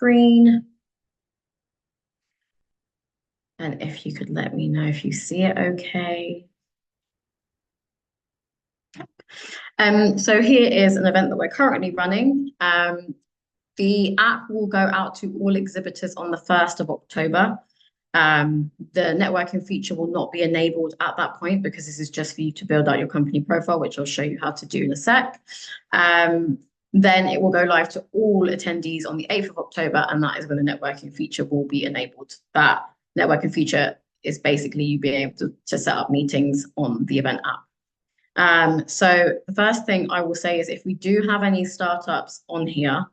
screen. And if you could let me know if you see it okay. So here is an event that we're currently running. The app will go out to all exhibitors on the 1st of October. The networking feature will not be enabled at that point because this is just for you to build out your company profile, which I'll show you how to do in a sec. Then it will go live to all attendees on the 8th of October, and that is when the networking feature will be enabled. That networking feature is basically you being able to set up meetings on the event app. So the first thing I will say is if we do have any startups on here,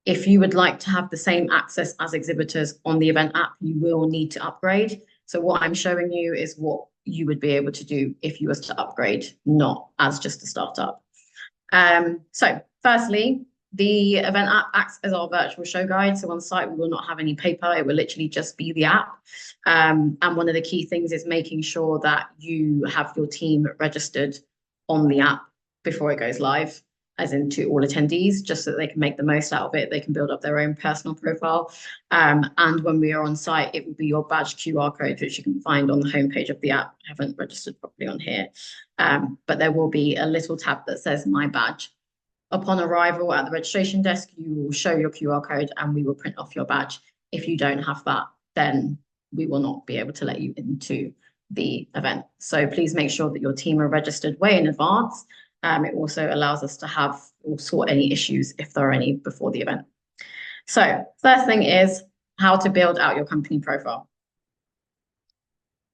if you would like to have the same access as exhibitors on the event app, you will need to upgrade. So what I'm showing you is what you would be able to do if you was to upgrade, not as just a startup. So firstly, the event app acts as our virtual show guide. So on site, we will not have any paper. It will literally just be the app. And one of the key things is making sure that you have your team registered on the app before it goes live, as in to all attendees, just so that they can make the most out of it. They can build up their own personal profile. And when we are on site, it will be your badge QR code, which you can find on the homepage of the app. I haven't registered properly on here, but there will be a little tab that says My Badge. Upon arrival at the registration desk, you will show your QR code and we will print off your badge. If you don't have that, then we will not be able to let you into the event. So please make sure that your team are registered way in advance. It also allows us to have or sort any issues if there are any before the event. So first thing is how to build out your company profile.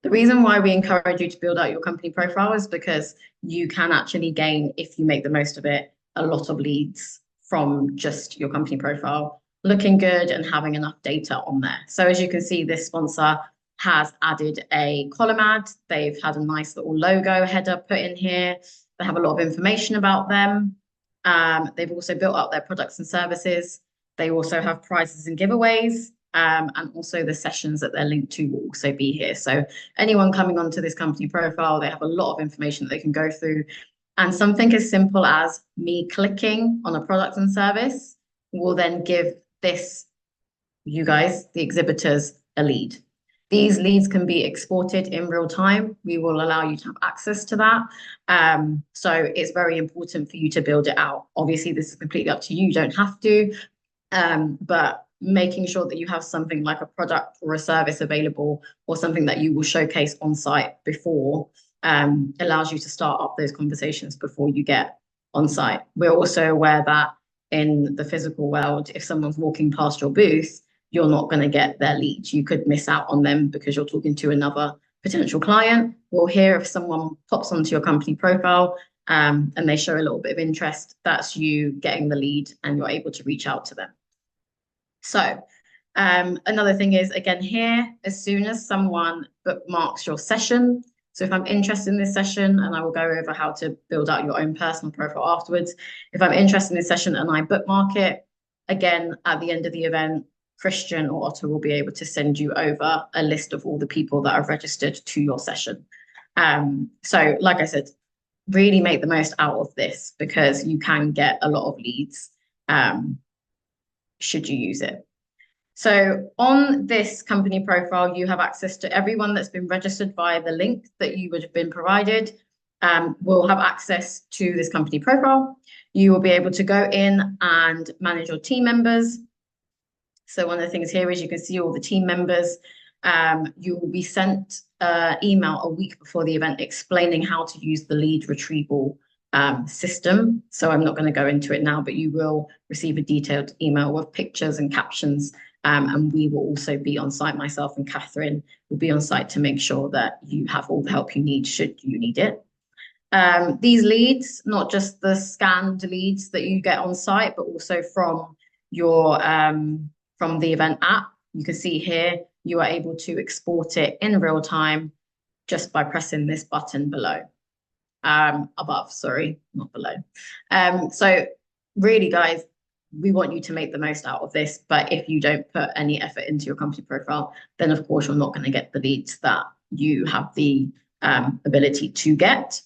The reason why we encourage you to build out your company profile is because you can actually gain, if you make the most of it, a lot of leads from just your company profile looking good and having enough data on there. So as you can see, this sponsor has added a column ad. They've had a nice little logo header put in here. They have a lot of information about them. They've also built up their products and services. They also have prizes and giveaways. And also the sessions that they're linked to will also be here. So anyone coming onto this company profile, they have a lot of information that they can go through. And something as simple as me clicking on a product and service will then give this, you guys, the exhibitors, a lead. These leads can be exported in real time. We will allow you to have access to that. So it's very important for you to build it out. Obviously, this is completely up to you. You don't have to, but making sure that you have something like a product or a service available or something that you will showcase on site before allows you to start up those conversations before you get on site. We're also aware that in the physical world, if someone's walking past your booth, you're not going to get their leads. You could miss out on them because you're talking to another potential client. Well, here, if someone pops onto your company profile and they show a little bit of interest, that's you getting the lead and you're able to reach out to them. So another thing is, again, here, as soon as someone bookmarks your session, so if I'm interested in this session, and I will go over how to build out your own personal profile afterwards, if I'm interested in this session and I bookmark it, again, at the end of the event, Christian or Otto will be able to send you over a list of all the people that have registered to your session. So like I said, really make the most out of this because you can get a lot of leads should you use it. So on this company profile, you have access to everyone that's been registered via the link that you would have been provided. Will have access to this company profile. You will be able to go in and manage your team members. So one of the things here is you can see all the team members. You will be sent an email a week before the event explaining how to use the lead retrieval system. So I'm not going to go into it now, but you will receive a detailed email with pictures and captions. And we will also be on site. Myself and Catherine will be on site to make sure that you have all the help you need should you need it. These leads, not just the scanned leads that you get on site, but also from your from the event app. You can see here, you are able to export it in real time just by pressing this button below. Above, sorry, not below. So really, guys, we want you to make the most out of this, but if you don't put any effort into your company profile, then of course you're not going to get the leads that you have the ability to get.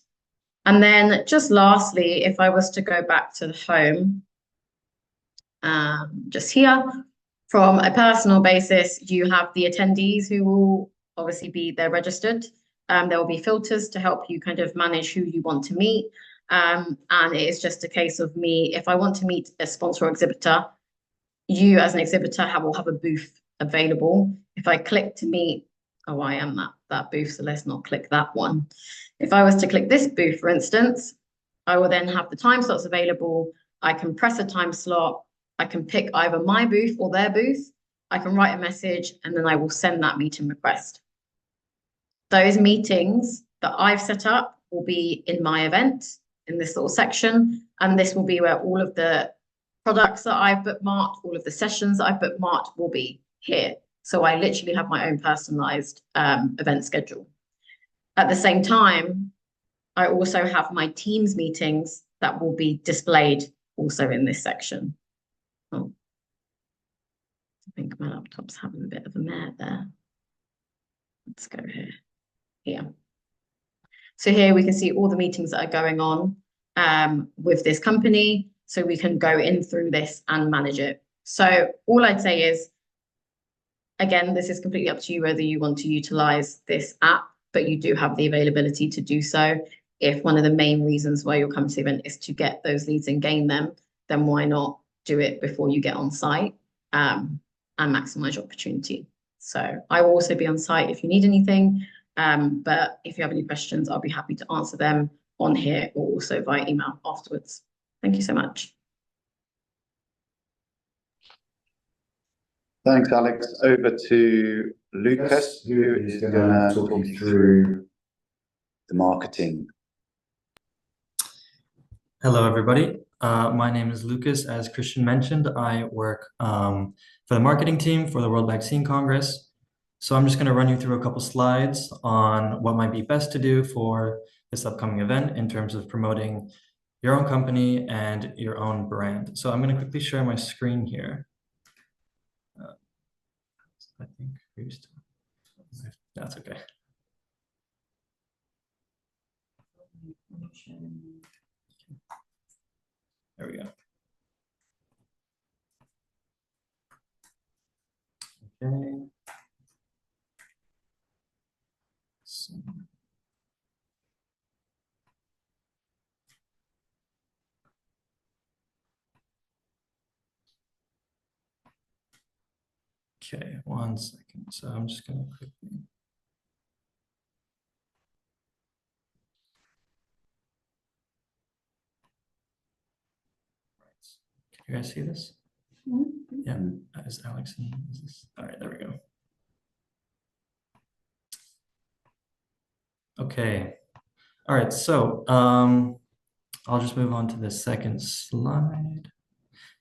And then just lastly, if I was to go back to the home, just here, From a personal basis, you have the attendees who will obviously be there registered. There will be filters to help you kind of manage who you want to meet. And it is just a case of me, if I want to meet a sponsor or exhibitor, you as an exhibitor will have a booth available. If I click to meet, oh, I am that booth, so let's not click that one. If I was to click this booth, for instance, I will then have the time slots available. I can press a time slot. I can pick either my booth or their booth. I can write a message and then I will send that meeting request. Those meetings that I've set up will be in my event in this little section. And this will be where all of the products that I've bookmarked, all of the sessions that I've bookmarked will be here. So I literally have my own personalized event schedule. At the same time, I also have my Teams meetings that will be displayed also in this section. Oh, I think my laptop's having a bit of a mare there. Let's go here. Here. So here we can see all the meetings that are going on with this company. So we can go in through this and manage it. So all I'd say is, again, this is completely up to you whether you want to utilize this app, but you do have the availability to do so. If one of the main reasons why you'll come to the event is to get those leads and gain them, then why not do it before you get on site and maximize your opportunity. So I will also be on site if you need anything. But if you have any questions, I'll be happy to answer them on here or also via email afterwards. Thank you so much. Thanks, Alex. Over to Lucas, who is going to talk you through the marketing. Hello, everybody. My name is Lucas. As Christian mentioned, I work for the marketing team for the World Vaccine Congress. So I'm just going to run you through a couple slides on what might be best to do for this upcoming event in terms of promoting your own company and your own brand. So I'm going to quickly share my screen here. I think that's okay. There we go. Okay. So, okay, 1 second. So I'm just going to quickly. Can you guys see this? Mm-hmm. Yeah, is Alex in? Is this? All right, there we go. Okay. All right, so I'll just move on to the second slide.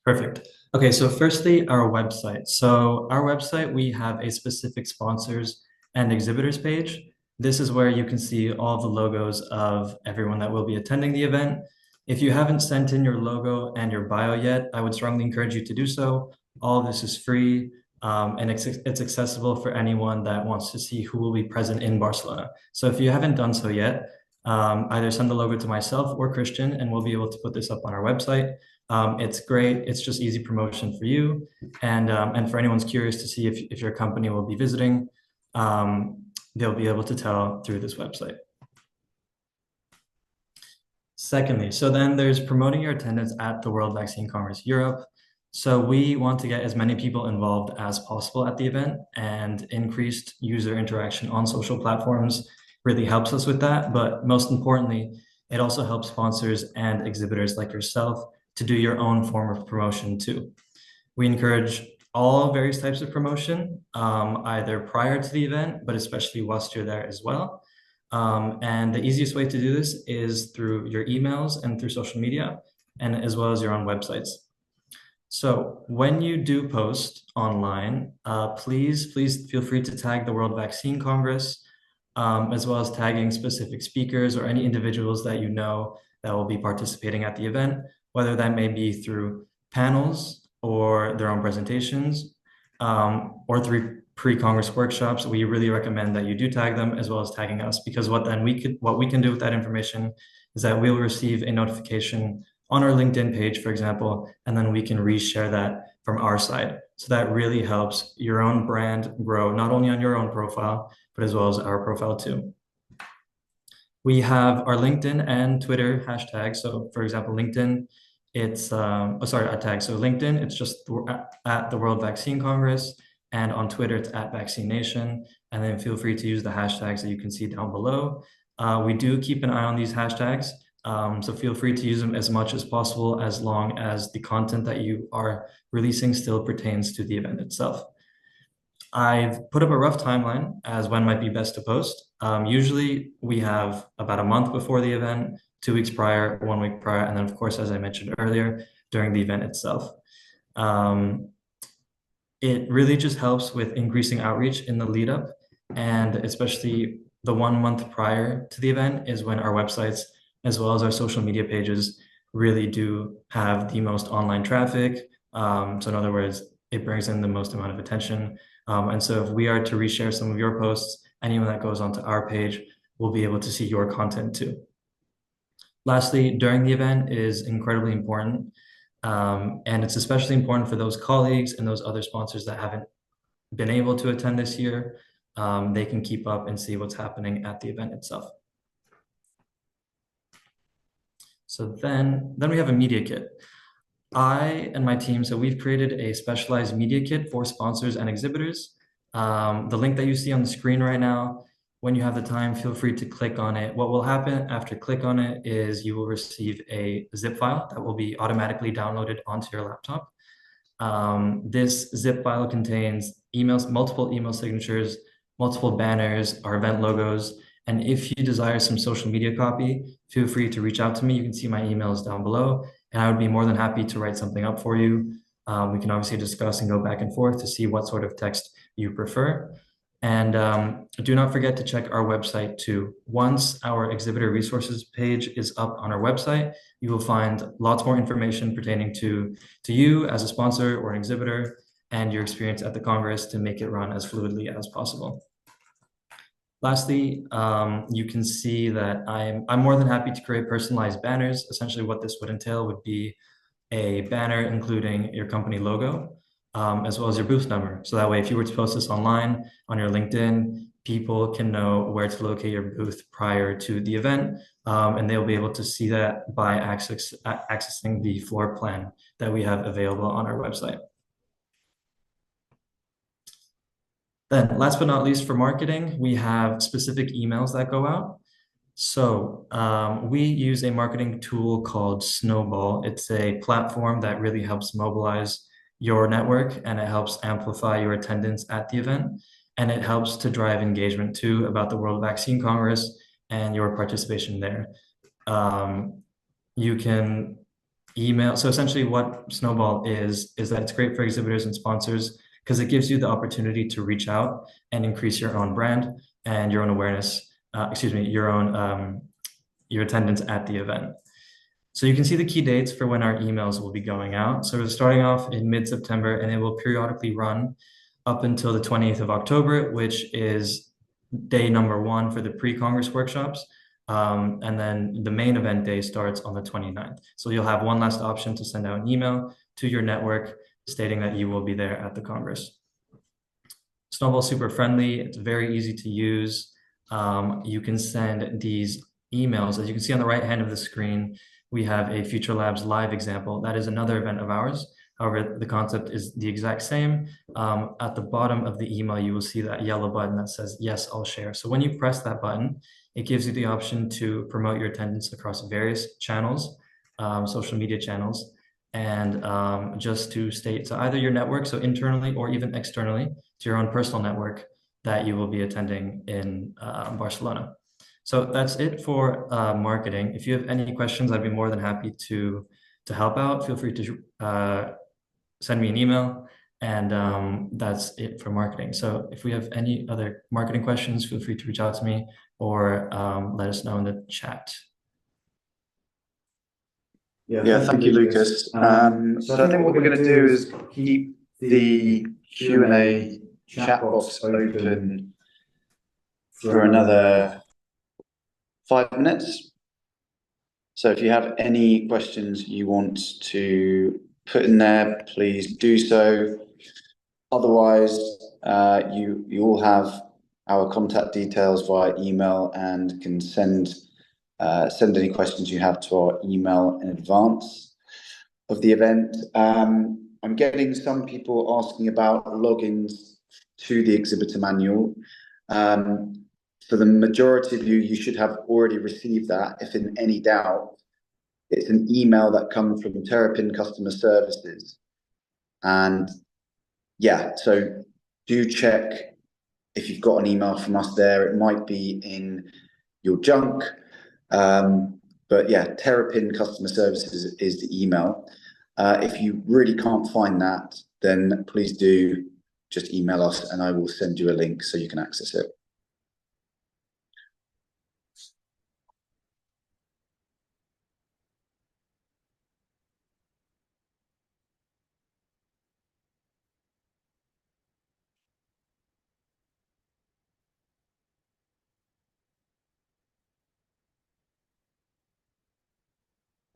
Perfect. Okay, so firstly, our website. So our website, we have a specific sponsors and exhibitors page. This is where you can see all the logos of everyone that will be attending the event. If you haven't sent in your logo and your bio yet, I would strongly encourage you to do so. All of this is free and it's accessible for anyone that wants to see who will be present in Barcelona. So if you haven't done so yet, either send the logo to myself or Christian and we'll be able to put this up on our website. It's great. It's just easy promotion for you. And for anyone's curious to see if your company will be visiting, they'll be able to tell through this website. Secondly, so then there's promoting your attendance at the World Vaccine Congress Europe. So we want to get as many people involved as possible at the event, and increased user interaction on social platforms really helps us with that. But most importantly, it also helps sponsors and exhibitors like yourself to do your own form of promotion too. We encourage all various types of promotion, either prior to the event, but especially whilst you're there as well. And the easiest way to do this is through your emails and through social media, and as well as your own websites. So when you do post online, please feel free to tag the World Vaccine Congress, as well as tagging specific speakers or any individuals that you know that will be participating at the event, whether that may be through panels or their own presentations, or through pre-Congress workshops. We really recommend that you do tag them as well as tagging us, because what we can do with that information is that we'll receive a notification on our LinkedIn page, for example, and then we can reshare that from our side. So that really helps your own brand grow, not only on your own profile, but as well as our profile too. We have our LinkedIn and Twitter hashtags. So for example, LinkedIn, it's, a tag. So LinkedIn, it's just at the World Vaccine Congress. And on Twitter, it's at Vaccine Nation. And then feel free to use the hashtags that you can see down below. We do keep an eye on these hashtags. So feel free to use them as much as possible, as long as the content that you are releasing still pertains to the event itself. I've put up a rough timeline as when might be best to post. Usually we have about a month before the event, 2 weeks prior, 1 week prior, and then of course, as I mentioned earlier, during the event itself. It really just helps with increasing outreach in the lead up, and especially the 1 month prior to the event is when our websites, as well as our social media pages, really do have the most online traffic. So in other words, it brings in the most amount of attention. And so if we are to reshare some of your posts, anyone that goes onto our page will be able to see your content too. Lastly, during the event is incredibly important. And it's especially important for those colleagues and those other sponsors that haven't been able to attend this year. They can keep up and see what's happening at the event itself. So then we have a media kit. I and my team, so we've created a specialized media kit for sponsors and exhibitors. The link that you see on the screen right now, when you have the time, feel free to click on it. What will happen after click on it is you will receive a zip file that will be automatically downloaded onto your laptop. This zip file contains emails, multiple email signatures, multiple banners, our event logos. And if you desire some social media copy, feel free to reach out to me. You can see my emails down below, and I would be more than happy to write something up for you. We can obviously discuss and go back and forth to see what sort of text you prefer. And do not forget to check our website too. Once our exhibitor resources page is up on our website, you will find lots more information pertaining to you as a sponsor or an exhibitor and your experience at the Congress to make it run as fluidly as possible. Lastly, you can see that I'm more than happy to create personalized banners. Essentially, what this would entail would be a banner including your company logo, as well as your booth number. So that way, if you were to post this online on your LinkedIn, people can know where to locate your booth prior to the event, and they'll be able to see that by accessing the floor plan that we have available on our website. Then last but not least, for marketing, we have specific emails that go out. So we use a marketing tool called Snowball. It's a platform that really helps mobilize your network, and it helps amplify your attendance at the event. And it helps to drive engagement too about the World Vaccine Congress and your participation there. You can email. So essentially what Snowball is that it's great for exhibitors and sponsors because it gives you the opportunity to reach out and increase your own brand and your own awareness, your attendance at the event. So you can see the key dates for when our emails will be going out. So we're starting off in mid-September, and it will periodically run up until the 28th of October, which is day number 1 for the pre-Congress workshops. And then the main event day starts on the 29th. So you'll have one last option to send out an email to your network stating that you will be there at the Congress. Snowball's super friendly. It's very easy to use. You can send these emails. As you can see on the right hand of the screen, we have a Future Labs live example. That is another event of ours. However, the concept is the exact same. At the bottom of the email, you will see that yellow button that says, yes, I'll share. So when you press that button, it gives you the option to promote your attendance across various channels, social media channels, and just to state to either your network, so internally or even externally to your own personal network, that you will be attending in Barcelona. So that's it for marketing. If you have any questions, I'd be more than happy to help out. Feel free to send me an email, and that's it for marketing. So if we have any other marketing questions, feel free to reach out to me or let us know in the chat. Yeah, thank you, Lucas. So I think what we're going to do is keep the Q&A chat box open for another 5 minutes. So if you have any questions you want to put in there, please do so. Otherwise, you all have our contact details via email and can send any questions you have to our email in advance of the event. I'm getting some people asking about logins to the exhibitor manual. For the majority of you, you should have already received that. If in any doubt, it's an email that comes from Terrapin Customer Services. And yeah, so do check if you've got an email from us there. It might be in your junk. But yeah, Terrapin Customer Services is the email. If you really can't find that, then please do just email us and I will send you a link so you can access it.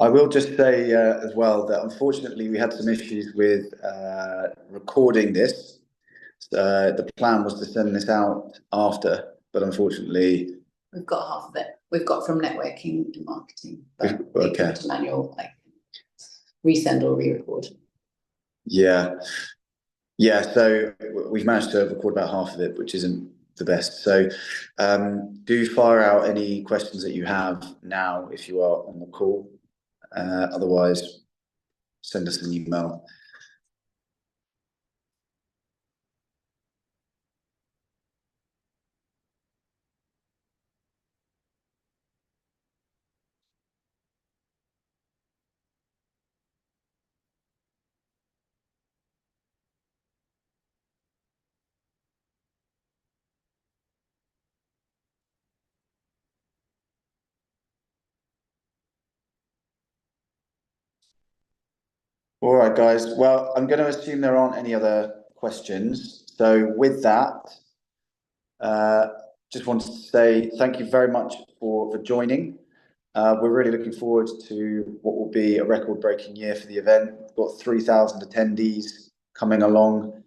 I will just say as well that unfortunately we had some issues with recording this. The plan was to send this out after, but unfortunately we've got half of it. We've got from networking to marketing, but okay. the manual, like resend or re-record. Yeah, so we've managed to record about half of it, which isn't the best. So do fire out any questions that you have now if you are on the call. Otherwise, send us an email. All right, guys. Well, I'm going to assume there aren't any other questions. So with that, just wanted to say thank you very much for joining. We're really looking forward to what will be a record-breaking year for the event. We've got 3,000 attendees coming along.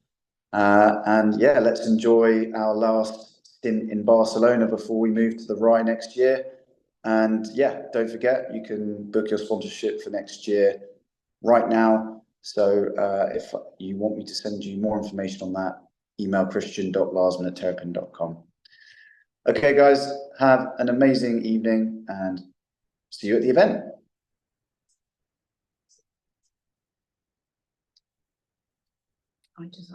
And yeah, let's enjoy our last stint in Barcelona before we move to the Rye next year. And yeah, don't forget, you can book your sponsorship for next year right now. So if you want me to send you more information on that, email christian.larsman@terrapin.com. Okay, guys, have an amazing evening and see you at the event. I just